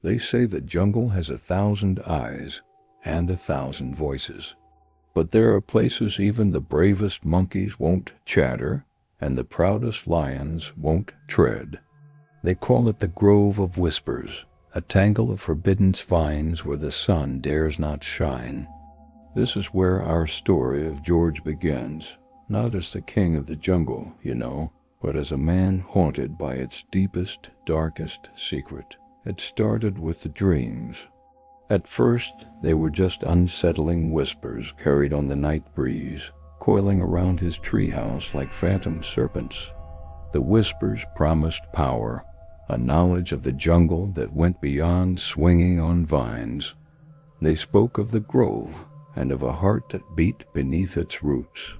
They say the jungle has 1,000 eyes and 1,000 voices. But there are places even the bravest monkeys won't chatter and the proudest lions won't tread. They call it the Grove of Whispers, a tangle of forbidden vines where the sun dares not shine. This is where our story of George begins, not as the king of the jungle, but as a man haunted by its deepest, darkest secret. It started with the dreams. At first, they were just unsettling whispers carried on the night breeze, coiling around his treehouse like phantom serpents. The whispers promised power, a knowledge of the jungle that went beyond swinging on vines. They spoke of the grove and of a heart that beat beneath its roots.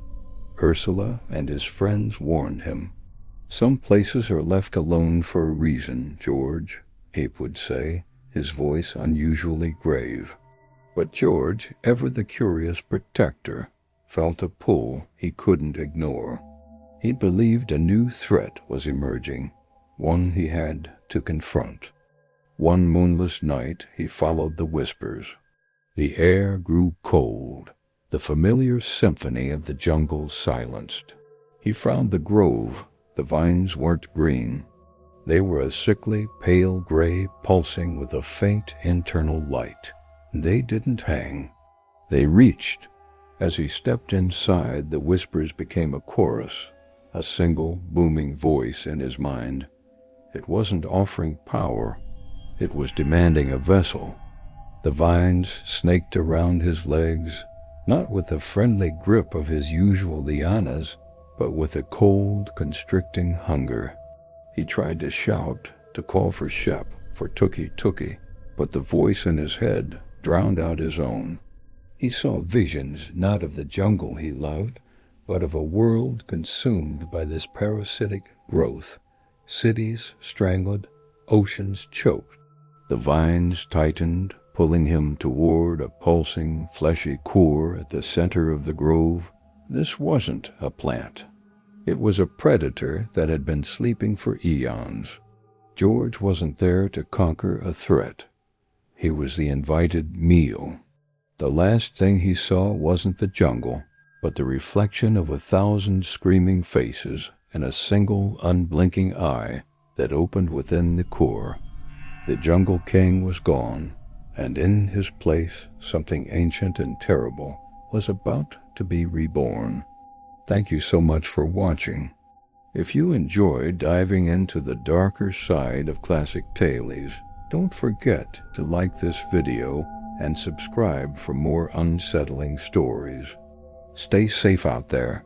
Ursula and his friends warned him. "Some places are left alone for a reason, George," Ape would say, his voice unusually grave. But George, ever the curious protector, felt a pull he couldn't ignore. He believed a new threat was emerging, one he had to confront. One moonless night he followed the whispers. The air grew cold, the familiar symphony of the jungle silenced. He found the grove. The vines weren't green. They were a sickly, pale gray, pulsing with a faint internal light. They didn't hang. They reached. As he stepped inside, the whispers became a chorus, a single, booming voice in his mind. It wasn't offering power. It was demanding a vessel. The vines snaked around his legs, not with the friendly grip of his usual lianas, but with a cold, constricting hunger. He tried to shout, to call for Shep, for Tuki, but the voice in his head drowned out his own. He saw visions not of the jungle he loved, but of a world consumed by this parasitic growth. Cities strangled, oceans choked. The vines tightened, pulling him toward a pulsing, fleshy core at the center of the grove. This wasn't a plant. It was a predator that had been sleeping for eons. George wasn't there to conquer a threat. He was the invited meal. The last thing he saw wasn't the jungle, but the reflection of 1,000 screaming faces and a single unblinking eye that opened within the core. The Jungle King was gone, and in his place something ancient and terrible was about to be reborn. Thank you so much for watching. If you enjoyed diving into the darker side of classic tailies, don't forget to like this video and subscribe for more unsettling stories. Stay safe out there.